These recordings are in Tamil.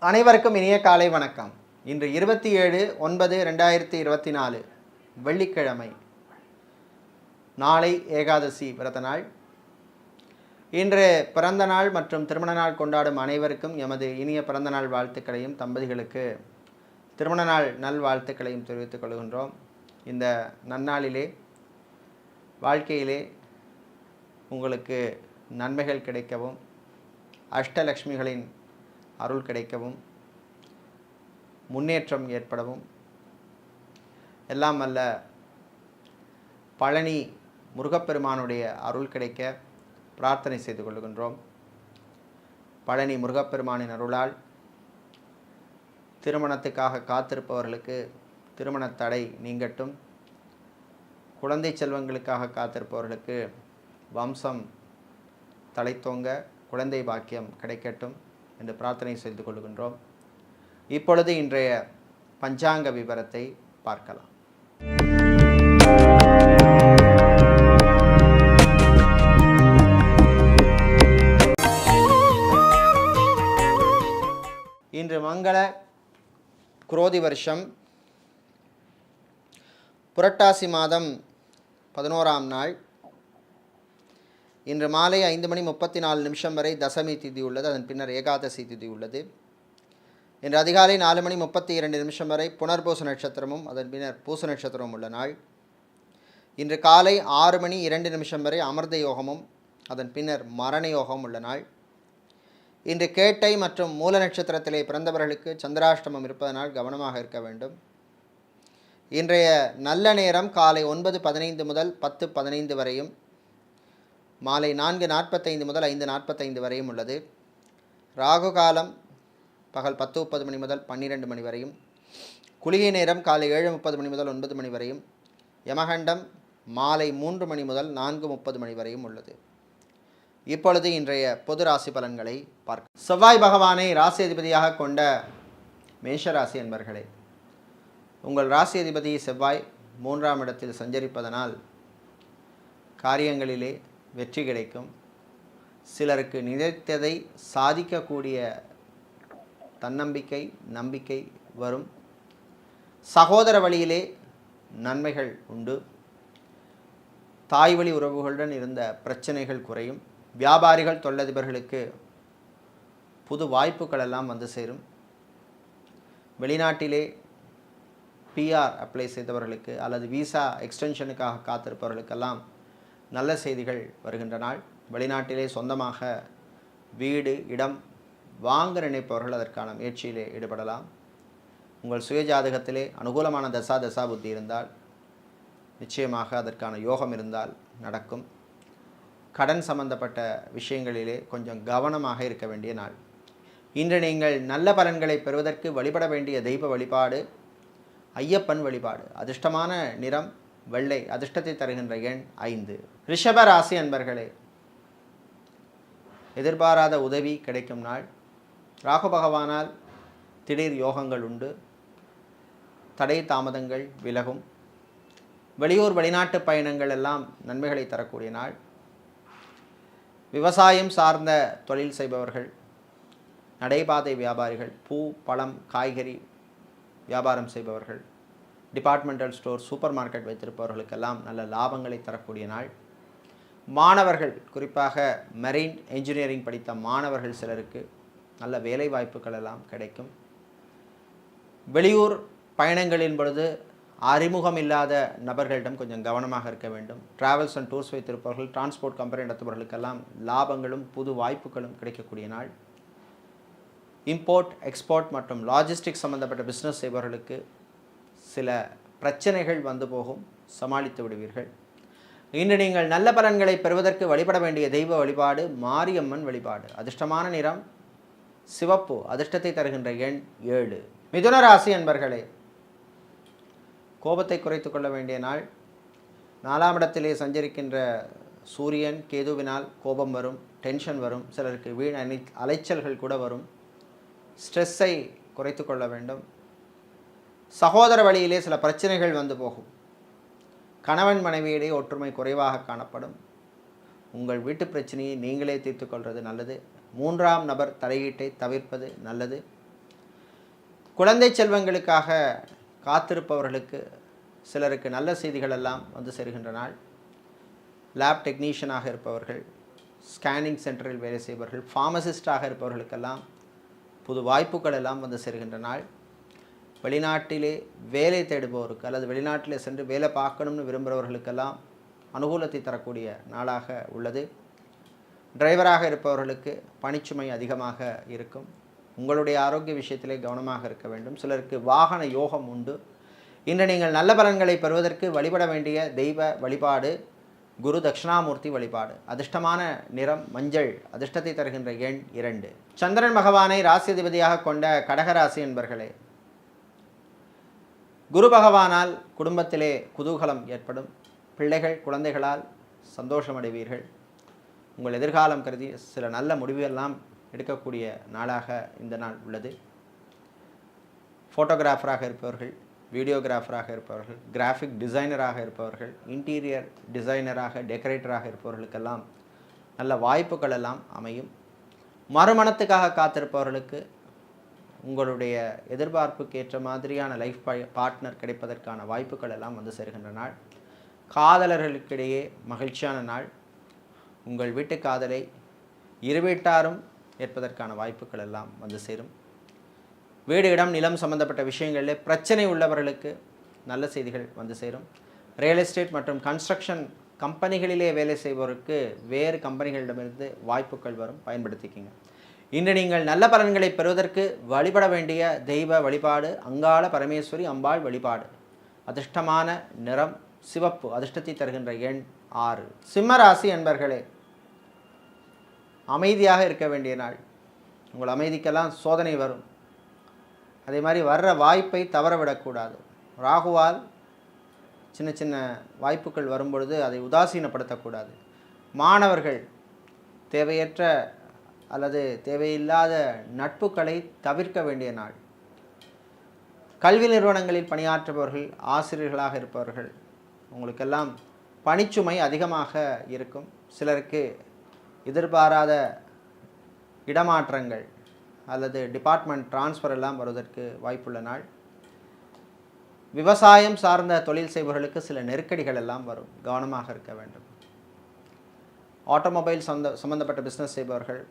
அனைவருக்கும் இனிய காலை வணக்கம். இன்று 27/9/2024 வெள்ளிக்கிழமை. நாளை ஏகாதசி விரத நாள். இன்று பிறந்த நாள் மற்றும் திருமண நாள் கொண்டாடும் அனைவருக்கும் எமது இனிய பிறந்த நாள் வாழ்த்துக்களையும், தம்பதிகளுக்கு திருமண நாள் நல்வாழ்த்துக்களையும் தெரிவித்துக் கொள்கின்றோம். இந்த நன்னாளிலே வாழ்க்கையிலே உங்களுக்கு நன்மைகள் கிடைக்கவும், அஷ்டலக்ஷ்மிகளின் அருள் கிடைக்கவும், முன்னேற்றம் ஏற்படவும், எல்லாம் வல்ல பழனி முருகப்பெருமானுடைய அருள் கிடைக்க பிரார்த்தனை செய்து கொள்கின்றோம். பழனி முருகப்பெருமானின் அருளால் திருமணத்துக்காக காத்திருப்பவர்களுக்கு திருமண தடை நீங்கட்டும். குழந்தை செல்வங்களுக்காக காத்திருப்பவர்களுக்கு வம்சம் தலைத்தோங்க, குழந்தை பாக்கியம் கிடைக்கட்டும் என்று பிரார்த்தனை செய்து கொள்கின்றோம். இப்பொழுது இன்றைய பஞ்சாங்க விவரத்தை பார்க்கலாம். இன்று மங்கள குரோதி வருஷம் புரட்டாசி மாதம் 11ஆம் நாள். இன்று மாலை 5:34 வரை தசமி திதி உள்ளது. அதன் பின்னர் ஏகாதசி திதி உள்ளது. இன்று அதிகாலை 4:32 வரை புனர்பூச நட்சத்திரமும் அதன் பின்னர் பூச நட்சத்திரமும் உள்ள நாள். இன்று காலை 6:02 வரை அமிர்த யோகமும் அதன் பின்னர் மரண யோகமும் உள்ள நாள். இன்று கேட்டை மற்றும் மூல நட்சத்திரத்திலே பிறந்தவர்களுக்கு சந்திராஷ்டமம் இருப்பதனால் கவனமாக இருக்க வேண்டும். இன்றைய நல்ல நேரம் காலை 9:15 முதல் 10:15 வரையும், மாலை 4:45 முதல் 5:45 வரையும் உள்ளது. ராகு காலம் பகல் 10:30 மணி முதல் 12 மணி வரையும், குளிகை நேரம் காலை 7:30 மணி முதல் 9 மணி வரையும், யமகண்டம் மாலை 3 மணி முதல் 4:30 மணி வரையும் உள்ளது. இப்பொழுது இன்றைய பொது ராசி பலன்களை பார்க்க. செவ்வாய் பகவானை ராசி அதிபதியாக கொண்ட மேஷராசி என்பர்களே, உங்கள் ராசி அதிபதி செவ்வாய் 3ஆம் இடத்தில் சஞ்சரிப்பதனால் காரியங்களிலே வெற்றி கிடைக்கும். சிலருக்கு நினைத்ததை சாதிக்கக்கூடிய தன்னம்பிக்கை, நம்பிக்கை வரும். சகோதர வழியிலே நன்மைகள் உண்டு. தாய் வழி உறவுகளுடன் இருந்த பிரச்சனைகள் குறையும். வியாபாரிகள், தொழிலதிபர்களுக்கு புது வாய்ப்புகள் எல்லாம் வந்து சேரும். வெளிநாட்டிலே பிஆர் அப்ளை செய்தவர்களுக்கு அல்லது விசா எக்ஸ்டென்ஷனுக்காக காத்திருப்பவர்களுக்கெல்லாம் நல்ல செய்திகள் வருகின்ற நாள். வெளிநாட்டிலே சொந்தமாக வீடு, இடம் வாங்க நினைப்பவர்கள் அதற்கான முயற்சியிலே ஈடுபடலாம். உங்கள் சுயஜாதகத்திலே அனுகூலமான தசா புத்தி இருந்தால் நிச்சயமாக அதற்கான யோகம் இருந்தால் நடக்கும். கடன் சம்பந்தப்பட்ட விஷயங்களிலே கொஞ்சம் கவனமாக இருக்க வேண்டிய நாள். இன்று நீங்கள் நல்ல பலன்களை பெறுவதற்கு வழிபட வேண்டிய தெய்வ வழிபாடு ஐயப்பன் வழிபாடு. அதிர்ஷ்டமான நிறம் வெள்ளை. அதிர்ஷ்டத்தை தருகின்ற எண் 5. ரிஷப ராசி அன்பர்களே, எதிர்பாராத உதவி கிடைக்கும் நாள். ராகு பகவானால் திடீர் யோகங்கள் உண்டு. தடை தாமதங்கள் விலகும். வெளியூர் வெளிநாட்டு பயணங்கள் எல்லாம் நன்மைகளை தரக்கூடிய நாள். விவசாயம் சார்ந்த தொழில் செய்பவர்கள், நடைபாதை வியாபாரிகள், பூ, பழம், காய்கறி வியாபாரம் செய்பவர்கள், டிபார்ட்மெண்டல் ஸ்டோர், சூப்பர் மார்க்கெட் வைத்திருப்பவர்களுக்கெல்லாம் நல்ல லாபங்களை தரக்கூடிய நாள். மாணவர்கள், குறிப்பாக மெரைன் என்ஜினியரிங் படித்த மாணவர்கள் சிலருக்கு நல்ல வேலை வாய்ப்புகள் எல்லாம் கிடைக்கும். வெளியூர் பயணங்களின் பொழுது அறிமுகம் இல்லாத நபர்களிடம் கொஞ்சம் கவனமாக இருக்க வேண்டும். டிராவல்ஸ் அண்ட் டூர்ஸ் வைத்திருப்பவர்கள், டிரான்ஸ்போர்ட் கம்பெனி நடத்துபவர்களுக்கெல்லாம் லாபங்களும் புது வாய்ப்புகளும் கிடைக்கக்கூடிய நாள். இம்போர்ட், எக்ஸ்போர்ட் மற்றும் லாஜிஸ்டிக்ஸ் சம்பந்தப்பட்ட பிஸ்னஸ் செய்பவர்களுக்கு சில பிரச்சனைகள் வந்து போகும், சமாளித்து விடுவீர்கள். இன்று நீங்கள் நல்ல பலன்களை பெறுவதற்கு வழிபட வேண்டிய தெய்வ வழிபாடு மாரியம்மன் வழிபாடு. அதிர்ஷ்டமான நிறம் சிவப்பு. அதிர்ஷ்டத்தை தருகின்ற எண் 7. மிதுன ராசி அன்பர்களே, கோபத்தை குறைத்து கொள்ள வேண்டிய நாள். 4ஆம் இடத்திலே சஞ்சரிக்கின்ற சூரியன் கேதுவினால் கோபம் வரும், டென்ஷன் வரும். சிலருக்கு வீண் அலைச்சல்கள் கூட வரும். ஸ்ட்ரெஸ்ஸை குறைத்து கொள்ள வேண்டும். சகோதர வழியிலே சில பிரச்சனைகள் வந்து போகும். கணவன் மனைவியிடையே ஒற்றுமை குறைவாக காணப்படும். உங்கள் வீட்டு பிரச்சனையை நீங்களே தீர்த்து கொள்வது நல்லது. 3ஆம் நபர் தலையீட்டை தவிர்ப்பது நல்லது. குழந்தை செல்வங்களுக்காக காத்திருப்பவர்களுக்கு சிலருக்கு நல்ல செய்திகள் எல்லாம் வந்து சேருகின்ற நாள். லேப் டெக்னீஷியனாக இருப்பவர்கள், ஸ்கேனிங் சென்டரில் வேலை செய்பவர்கள், ஃபார்மசிஸ்டாக இருப்பவர்களுக்கெல்லாம் புது வாய்ப்புகள் எல்லாம் வந்து சேருகின்ற நாள். வெளிநாட்டிலே வேலை தேடுபவருக்கு அல்லது வெளிநாட்டிலே சென்று வேலை பார்க்கணும்னு விரும்புகிறவர்களுக்கெல்லாம் அனுகூலத்தை தரக்கூடிய நாளாக உள்ளது. டிரைவராக இருப்பவர்களுக்கு பணிச்சுமை அதிகமாக இருக்கும். உங்களுடைய ஆரோக்கிய விஷயத்திலே கவனமாக இருக்க வேண்டும். சிலருக்கு வாகன யோகம் உண்டு. இன்று நீங்கள் நல்ல பலன்களை பெறுவதற்கு வழிபட வேண்டிய தெய்வ வழிபாடு குரு தட்சிணாமூர்த்தி வழிபாடு. அதிர்ஷ்டமான நிறம் மஞ்சள். அதிர்ஷ்டத்தை தருகின்ற எண் 2. சந்திரன் பகவானை ராசி அதிபதியாக கொண்ட கடகராசி என்பர்களே, குரு பகவானால் குடும்பத்திலே குதூகலம் ஏற்படும். பிள்ளைகள் குழந்தைகளால் சந்தோஷமடைவீர்கள். உங்கள் எதிர்காலம் கருதி சில நல்ல முடிவுகளெல்லாம் எடுக்கக்கூடிய நாளாக இந்த நாள் உள்ளது. ஃபோட்டோகிராஃபராக இருப்பவர்கள், வீடியோகிராஃபராக இருப்பவர்கள், கிராஃபிக் டிசைனராக இருப்பவர்கள், இன்டீரியர் டிசைனராக டெக்கரேட்டராக இருப்பவர்களுக்கெல்லாம் நல்ல வாய்ப்புகள் எல்லாம் அமையும். மறுமணத்துக்காக காத்திருப்பவர்களுக்கு உங்களுடைய எதிர்பார்ப்புக்கு ஏற்ற மாதிரியான லைஃப் பார்ட்னர் கிடைப்பதற்கான வாய்ப்புகள் எல்லாம் வந்து சேருகின்ற நாள். காதலர்களுக்கிடையே மகிழ்ச்சியான நாள். உங்கள் வீட்டு காதலை இரு வீட்டாரும் ஏற்பதற்கான வாய்ப்புகள் எல்லாம் வந்து சேரும். வீடு இடம் நிலம் சம்பந்தப்பட்ட விஷயங்களில் பிரச்சனை உள்ளவர்களுக்கு நல்ல செய்திகள் வந்து சேரும். ரியல் எஸ்டேட் மற்றும் கன்ஸ்ட்ரக்ஷன் கம்பெனிகளிலே வேலை செய்பவருக்கு வேறு கம்பெனிகளிடமிருந்து வாய்ப்புகள் வரும், பயன்படுத்திக்கிங்க. இன்று நீங்கள் நல்ல பலன்களை பெறுவதற்கு வழிபட வேண்டிய தெய்வ வழிபாடு அங்காள பரமேஸ்வரி அம்பாள் வழிபாடு. அதிர்ஷ்டமான நிறம் சிவப்பு. அதிர்ஷ்டத்தை தருகின்ற எண் 6. சிம்மராசி என்பர்களே, அமைதியாக இருக்க வேண்டிய நாள். உங்கள் அமைதிக்கெல்லாம் சோதனை வரும். அதே மாதிரி வர்ற வாய்ப்பை தவற விடக்கூடாது. ராகுவால் சின்ன சின்ன வாய்ப்புகள் வரும்பொழுது அதை உதாசீனப்படுத்தக்கூடாது. மாணவர்கள் தேவையற்ற அல்லது தேவையில்லாத நட்புகளை தவிர்க்க வேண்டிய நாள். கல்வி நிறுவனங்களில் பணியாற்றுபவர்கள், ஆசிரியர்களாக இருப்பவர்கள், உங்களுக்கெல்லாம் பணிச்சுமை அதிகமாக இருக்கும். சிலருக்கு எதிர்பாராத இடமாற்றங்கள் அல்லது டிபார்ட்மெண்ட் டிரான்ஸ்ஃபர் எல்லாம் வருவதற்கு வாய்ப்புள்ள நாள். விவசாயம் சார்ந்த தொழில் செய்பவர்களுக்கு சில நெருக்கடிகள் எல்லாம் வரும், கவனமாக இருக்க வேண்டும். ஆட்டோமொபைல் சம்பந்தப்பட்ட பிஸ்னஸ் செய்பவர்கள்,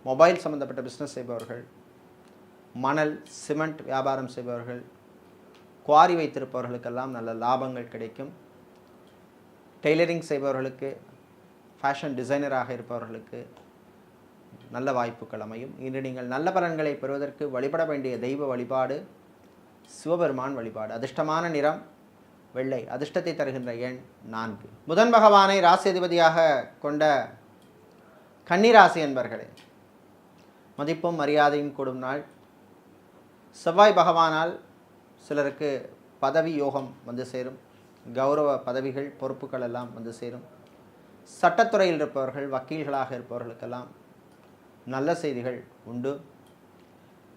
மொபைல் சம்பந்தப்பட்ட பிஸ்னஸ் செய்பவர்கள், மணல் சிமெண்ட் வியாபாரம் செய்பவர்கள், குவாரி வைத்திருப்பவர்களுக்கெல்லாம் நல்ல லாபங்கள் கிடைக்கும். டெய்லரிங் செய்பவர்களுக்கு, ஃபேஷன் டிசைனராக இருப்பவர்களுக்கு நல்ல வாய்ப்புகள் அமையும். இன்று நீங்கள் நல்ல பலன்களை பெறுவதற்கு வழிபட வேண்டிய தெய்வ வழிபாடு சிவபெருமான் வழிபாடு. அதிர்ஷ்டமான நிறம் வெள்ளை. அதிர்ஷ்டத்தை தருகின்ற எண் 4. புதன் பகவானை ராசி அதிபதியாக கொண்ட கன்னிராசி என்பர்களே, மதிப்பும் மரியாதையும் கூடும் நாள். செவ்வாய் பகவானால் சிலருக்கு பதவி யோகம் வந்து சேரும். கௌரவ பதவிகள் பொறுப்புகள் எல்லாம் வந்து சேரும். சட்டத்துறையில் இருப்பவர்கள், வக்கீல்களாக இருப்பவர்களுக்கெல்லாம் நல்ல செய்திகள் உண்டு.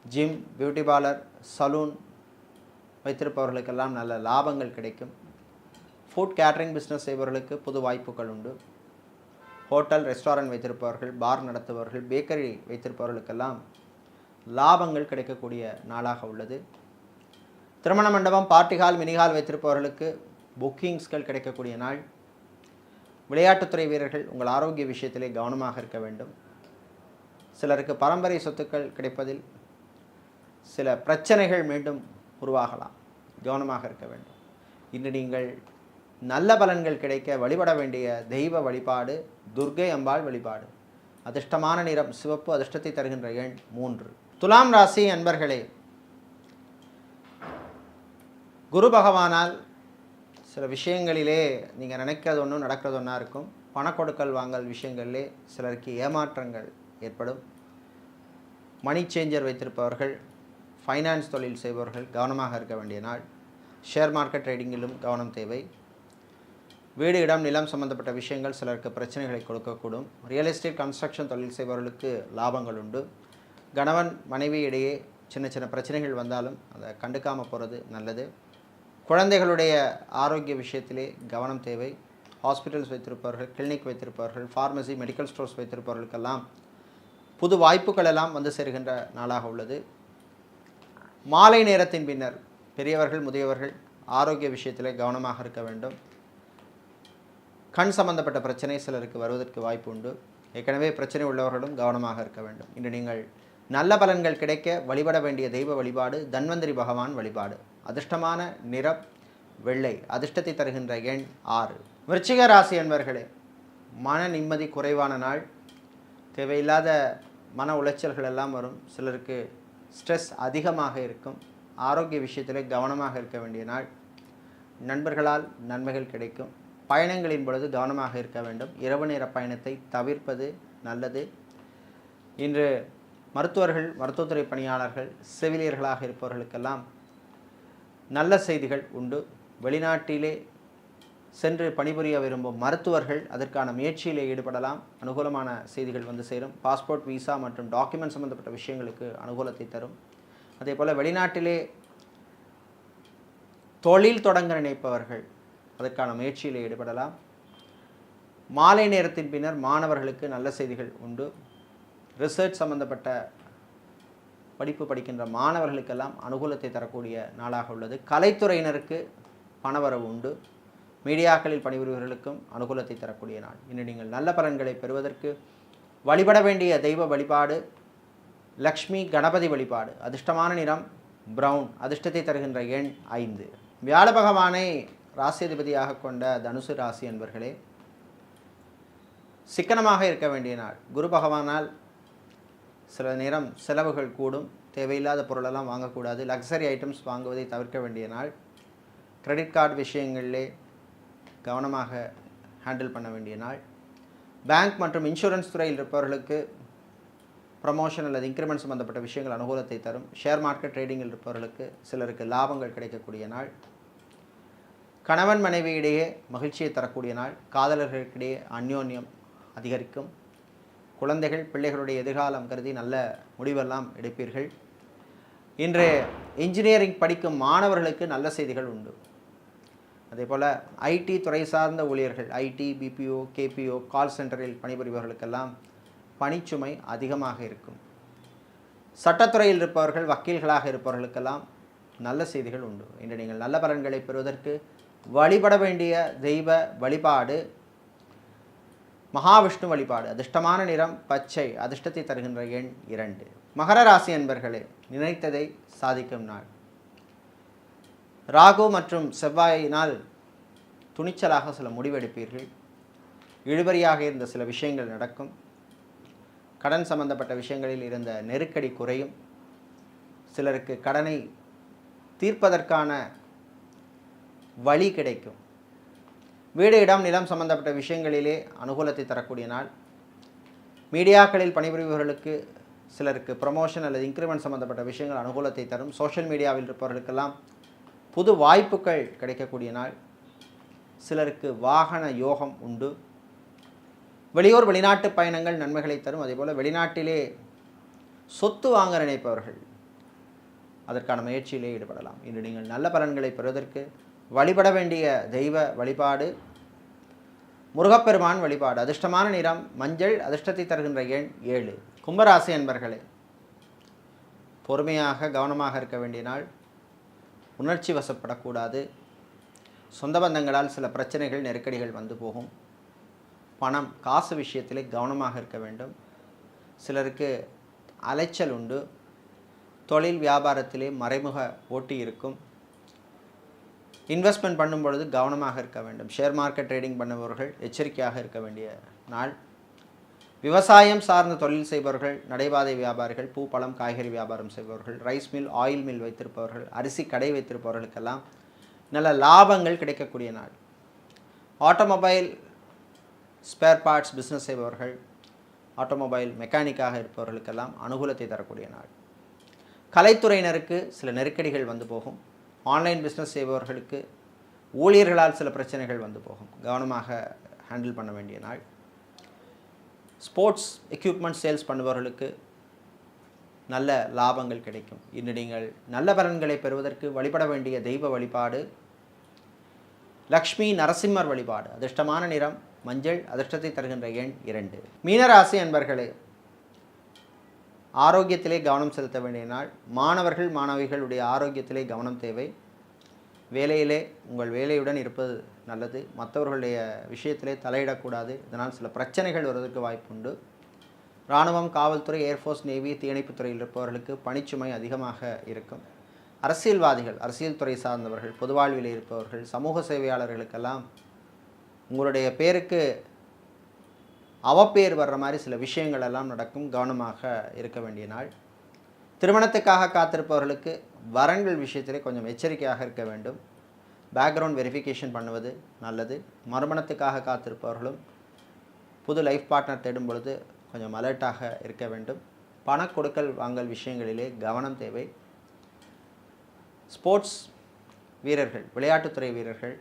ஜிம், பியூட்டி பார்லர், சலூன் வைத்திருப்பவர்களுக்கெல்லாம் நல்ல லாபங்கள் கிடைக்கும். ஃபுட் கேட்டரிங் பிஸ்னஸ் செய்பவர்களுக்கு புது வாய்ப்புகள் உண்டு. ஹோட்டல் ரெஸ்டாரண்ட் வைத்திருப்பவர்கள், பார் நடத்துபவர்கள், பேக்கரி வைத்திருப்பவர்களுக்கெல்லாம் லாபங்கள் கிடைக்கக்கூடிய நாளாக உள்ளது. திருமண மண்டபம், பார்ட்டி ஹால், மினி ஹால் வைத்திருப்பவர்களுக்கு புக்கிங்ஸ்கள் கிடைக்கக்கூடிய நாள். விளையாட்டுத்துறை வீரர்கள் உங்கள் ஆரோக்கிய விஷயத்திலே கவனமாக இருக்க வேண்டும். சிலருக்கு பரம்பரை சொத்துக்கள் கிடைப்பதில் சில பிரச்சனைகள் மீண்டும் உருவாகலாம், கவனமாக இருக்க வேண்டும். இன்று நீங்கள் நல்ல பலன்கள் கிடைக்க வழிபட வேண்டிய தெய்வ வழிபாடு துர்க்கை அம்பாள் வழிபாடு. அதிர்ஷ்டமான நிறம் சிவப்பு. அதிர்ஷ்டத்தை தருகின்ற எண் 3. துலாம் ராசி அன்பர்களே, குரு பகவானால் சில விஷயங்களிலே நீங்கள் நினைக்கிறது ஒன்றும் நடக்கிறது ஒன்றா இருக்கும். பணக்கொடுக்கல் வாங்கல் விஷயங்களிலே சிலருக்கு ஏமாற்றங்கள் ஏற்படும். மணி சேஞ்சர் வைத்திருப்பவர்கள், ஃபைனான்ஸ் தொழில் செய்பவர்கள் கவனமாக இருக்க வேண்டிய நாள். ஷேர் மார்க்கெட் ட்ரேடிங்கிலும் கவனம் தேவை. வீடு இடம் நிலம் சம்பந்தப்பட்ட விஷயங்கள் சிலருக்கு பிரச்சனைகளை கொடுக்கக்கூடும். ரியல் எஸ்டேட் கன்ஸ்ட்ரக்ஷன் தொழில் செய்பவர்களுக்கு லாபங்கள் உண்டு. கணவன் மனைவி இடையே சின்ன சின்ன பிரச்சனைகள் வந்தாலும் அதை கண்டுக்காமல் போகிறது நல்லது. குழந்தைகளுடைய ஆரோக்கிய விஷயத்திலே கவனம் தேவை. ஹாஸ்பிட்டல்ஸ் வைத்திருப்பவர்கள், கிளினிக் வைத்திருப்பவர்கள், ஃபார்மசி, மெடிக்கல் ஸ்டோர்ஸ் வைத்திருப்பவர்களுக்கெல்லாம் புது வாய்ப்புகள் எல்லாம் வந்து சேருகின்ற நாளாக உள்ளது. மாலை நேரத்தின் பின்னர் பெரியவர்கள் முதியவர்கள் ஆரோக்கிய விஷயத்தில் கவனமாக இருக்க வேண்டும். கண் சம்பந்தப்பட்ட பிரச்சனை சிலருக்கு வருவதற்கு வாய்ப்பு உண்டு. ஏற்கனவே பிரச்சனை உள்ளவர்களும் கவனமாக இருக்க வேண்டும். இன்று நீங்கள் நல்ல பலன்கள் கிடைக்க வழிபட வேண்டிய தெய்வ வழிபாடு தன்வந்திரி பகவான் வழிபாடு. அதிர்ஷ்டமான நிறம் வெள்ளை. அதிர்ஷ்டத்தை தருகின்ற எண் 6. விருச்சிக ராசி என்பர்களே, மன நிம்மதி குறைவான நாள். தேவையில்லாத மன உளைச்சல்கள் எல்லாம் வரும். சிலருக்கு ஸ்ட்ரெஸ் அதிகமாக இருக்கும். ஆரோக்கிய விஷயத்திலே கவனமாக இருக்க வேண்டிய நாள். நண்பர்களால் நன்மைகள் கிடைக்கும். பயணங்களின் பொழுது கவனமாக இருக்க வேண்டும். இரவு நேர பயணத்தை தவிர்ப்பது நல்லது. இன்று மருத்துவர்கள், மருத்துவத்துறை பணியாளர்கள், செவிலியர்களாக இருப்பவர்களுக்கெல்லாம் நல்ல செய்திகள் உண்டு. வெளிநாட்டிலே சென்று பணிபுரிய விரும்பும் மருத்துவர்கள் அதற்கான முயற்சியிலே ஈடுபடலாம். அனுகூலமான செய்திகள் வந்து சேரும். பாஸ்போர்ட், விசா மற்றும் டாக்குமெண்ட் சம்பந்தப்பட்ட விஷயங்களுக்கு அனுகூலத்தை தரும். அதே போல் வெளிநாட்டிலே தொழில் தொடங்க நினைப்பவர்கள் அதற்கான முயற்சியில் ஈடுபடலாம். மாலை நேரத்தின் பின்னர் மாணவர்களுக்கு நல்ல செய்திகள் உண்டு. ரிசர்ச் சம்பந்தப்பட்ட படிப்பு படிக்கின்ற மாணவர்களுக்கெல்லாம் அனுகூலத்தை தரக்கூடிய நாளாக உள்ளது. கலைத்துறையினருக்கு பணவரவு உண்டு. மீடியாக்களில் பணிபுரிவர்களுக்கும் அனுகூலத்தை தரக்கூடிய நாள். இன்று நீங்கள் நல்ல பலன்களை பெறுவதற்கு வழிபட வேண்டிய தெய்வ வழிபாடு லக்ஷ்மி கணபதி வழிபாடு. அதிர்ஷ்டமான நிறம் பிரவுன். அதிர்ஷ்டத்தை தருகின்ற எண் 5. வியாழ பகவானை ராசியதிபதியாக கொண்ட தனுசு ராசி என்பர்களே, சிக்கனமாக இருக்க வேண்டிய நாள். குரு பகவானால் சில நேரம் செலவுகள் கூடும். தேவையில்லாத பொருளெல்லாம் வாங்கக்கூடாது. லக்ஸரி ஐட்டம்ஸ் வாங்குவதை தவிர்க்க வேண்டிய நாள். கிரெடிட் கார்டு விஷயங்களிலே கவனமாக ஹேண்டில் பண்ண வேண்டிய நாள். பேங்க் மற்றும் இன்சூரன்ஸ் துறையில் இருப்பவர்களுக்கு ப்ரமோஷன் அல்லது இன்க்ரிமெண்ட் சம்பந்தப்பட்ட விஷயங்கள் அனுகூலத்தை தரும். ஷேர் மார்க்கெட் ட்ரேடிங்கில் இருப்பவர்களுக்கு சிலருக்கு லாபங்கள் கிடைக்கக்கூடிய நாள். கணவன் மனைவியிடையே மகிழ்ச்சியை தரக்கூடிய நாள். காதலர்களுக்கிடையே அந்யோன்யம் அதிகரிக்கும். குழந்தைகள், பிள்ளைகளுடைய எதிர்காலம் கருதி நல்ல முடிவெல்லாம் எடுப்பீர்கள். இன்று இன்ஜினியரிங் படிக்கும் மாணவர்களுக்கு நல்ல செய்திகள் உண்டு. அதே போல் ஐடி துறை சார்ந்த ஊழியர்கள், ஐடி, பிபிஓ, கேபிஓ, கால் சென்டரில் பணிபுரிபவர்களுக்கெல்லாம் பணிச்சுமை அதிகமாக இருக்கும். சட்டத்துறையில் இருப்பவர்கள், வக்கீல்களாக இருப்பவர்களுக்கெல்லாம் நல்ல செய்திகள் உண்டு. இன்று நீங்கள் நல்ல பலன்களை பெறுவதற்கு வழிபட வேண்டிய தெய்வ வழிபாடு மகாவிஷ்ணு வழிபாடு. அதிர்ஷ்டமான நிறம் பச்சை. அதிர்ஷ்டத்தை தருகின்ற எண் 2. மகர ராசி என்பர்களே, நினைத்ததை சாதிக்கும் நாள். ராகு மற்றும் செவ்வாயினால் துணிச்சலாக சில முடிவெடுப்பீர்கள். இழுபறியாக இருந்த சில விஷயங்கள் நடக்கும். கடன் சம்பந்தப்பட்ட விஷயங்களில் இருந்த நெருக்கடி குறையும். சிலருக்கு கடனை தீர்ப்பதற்கான வழி கிடைக்கும். வீடு, இடம், நிலம் சம்பந்தப்பட்ட விஷயங்களிலே அனுகூலத்தை தரக்கூடிய நாள். மீடியாக்களில் பணிபுரிபவர்களுக்கு சிலருக்கு ப்ரமோஷன் அல்லது இன்க்ரிமெண்ட் சம்பந்தப்பட்ட விஷயங்கள் அனுகூலத்தை தரும். சோஷியல் மீடியாவில் இருப்பவர்களுக்கெல்லாம் புது வாய்ப்புகள் கிடைக்கக்கூடிய நாள். சிலருக்கு வாகன யோகம் உண்டு. வெளியூர், வெளிநாட்டு பயணங்கள் நன்மைகளை தரும். அதேபோல் வெளிநாட்டிலே சொத்து வாங்க நினைப்பவர்கள் அதற்கான முயற்சியிலே ஈடுபடலாம். இன்று நீங்கள் நல்ல பலன்களை பெறுவதற்கு வழிபட வேண்டிய தெய்வ வழிபாடு முருகப்பெருமான் வழிபாடு. அதிர்ஷ்டமான நிறம் மஞ்சள். அதிர்ஷ்டத்தை தருகின்ற எண் 7. கும்பராசி என்பர்களே, பொறுமையாக கவனமாக இருக்க வேண்டிய நாள். உணர்ச்சி வசப்படக்கூடாது. சொந்த பந்தங்களால் சில பிரச்சனைகள், நெருக்கடிகள் வந்து போகும். பணம், காசு விஷயத்திலே கவனமாக இருக்க வேண்டும். சிலருக்கு அலைச்சல் உண்டு. தொழில் வியாபாரத்திலே மறைமுக போட்டி இருக்கும். இன்வெஸ்ட்மெண்ட் பண்ணும் பொழுது கவனமாக இருக்க வேண்டும். ஷேர் மார்க்கெட் ட்ரேடிங் பண்ணுபவர்கள் எச்சரிக்கையாக இருக்க வேண்டிய நாள். விவசாயம் சார்ந்த தொழில் செய்பவர்கள், நடைபாதை வியாபாரிகள், பூ, பழம், காய்கறி வியாபாரம் செய்பவர்கள், ரைஸ் மில், ஆயில் மில் வைத்திருப்பவர்கள், அரிசி கடை வைத்திருப்பவர்களுக்கெல்லாம் நல்ல லாபங்கள் கிடைக்கக்கூடிய நாள். ஆட்டோமொபைல் ஸ்பேர் பார்ட்ஸ் பிஸ்னஸ் செய்பவர்கள், ஆட்டோமொபைல் மெக்கானிக்காக இருப்பவர்களுக்கெல்லாம் அனுகூலத்தை தரக்கூடிய நாள். கலைத்துறையினருக்கு சில நெருக்கடிகள் வந்து போகும். ஆன்லைன் பிஸ்னஸ் செய்பவர்களுக்கு ஊழியர்களால் சில பிரச்சனைகள் வந்து போகும். கவனமாக ஹேண்டில் பண்ண வேண்டிய நாள். ஸ்போர்ட்ஸ் எக்யூப்மெண்ட் சேல்ஸ் பண்ணுபவர்களுக்கு நல்ல லாபங்கள் கிடைக்கும். இன்று நீங்கள் நல்ல பலன்களை பெறுவதற்கு வழிபட வேண்டிய தெய்வ வழிபாடு லக்ஷ்மி நரசிம்மர் வழிபாடு. அதிர்ஷ்டமான நிறம் மஞ்சள். அதிர்ஷ்டத்தை தருகின்ற எண் 2. மீனராசி அன்பர்களே, ஆரோக்கியத்திலே கவனம் செலுத்த வேண்டிய நாள். மாணவர்கள் மாணவிகளுடைய ஆரோக்கியத்திலே கவனம் தேவை. வேலையிலே உங்கள் வேலையுடன் இருப்பது நல்லது. மற்றவர்களுடைய விஷயத்திலே தலையிடக்கூடாது. இதனால் சில பிரச்சனைகள் வருவதற்கு வாய்ப்புண்டு. இராணுவம், காவல்துறை, ஏர்ஃபோர்ஸ், நேவி, தீயணைப்புத் துறையில் இருப்பவர்களுக்கு பணிச்சுமை அதிகமாக இருக்கும். அரசியல்வாதிகள், அரசியல் துறை சார்ந்தவர்கள், பொது வாழ்வில் இருப்பவர்கள், சமூக சேவையாளர்களுக்கெல்லாம் உங்களுடைய பேருக்கு அவப்பேர் வர்ற மாதிரி சில விஷயங்கள் எல்லாம் நடக்கும். கவனமாக இருக்க வேண்டிய நாள். திருமணத்துக்காக காத்திருப்பவர்களுக்கு வரன்கள் விஷயத்திலே கொஞ்சம் எச்சரிக்கையாக இருக்க வேண்டும். பேக்ரவுண்ட் வெரிஃபிகேஷன் பண்ணுவது நல்லது. மறுமணத்துக்காக காத்திருப்பவர்களும் புது லைஃப் பார்ட்னர் தேடும் பொழுது கொஞ்சம் அலர்ட்டாக இருக்க வேண்டும். பண கொடுக்கல் வாங்கல் விஷயங்களிலே கவனம் தேவை. ஸ்போர்ட்ஸ் வீரர்கள், விளையாட்டுத்துறை வீரர்கள்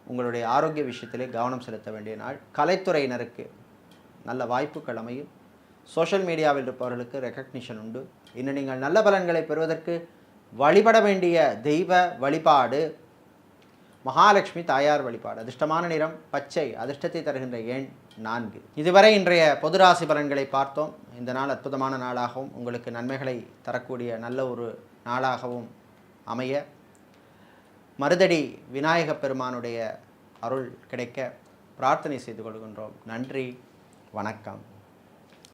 உங்களுடைய ஆரோக்கிய விஷயத்திலே கவனம் செலுத்த வேண்டிய நாள். கலைத்துறையினருக்கு நல்ல வாய்ப்புகள் அமையும். சோஷியல் மீடியாவில் இருப்பவர்களுக்கு ரெக்கக்னிஷன் உண்டு. இன்னும் நீங்கள் நல்ல பலன்களை பெறுவதற்கு வழிபட வேண்டிய தெய்வ வழிபாடு மகாலட்சுமி தாயார் வழிபாடு. அதிர்ஷ்டமான நிறம் பச்சை. அதிர்ஷ்டத்தை தருகின்ற எண் 4. இதுவரை இன்றைய பொது ராசி பலன்களை பார்த்தோம். இந்த நாள் அற்புதமான நாளாகவும் உங்களுக்கு நன்மைகளை தரக்கூடிய நல்ல ஒரு நாளாகவும் அமைய மருதடி விநாயகப் பெருமானுடைய அருள் கிடைக்க பிரார்த்தனை செய்து கொள்கின்றோம். நன்றி, வணக்கம்.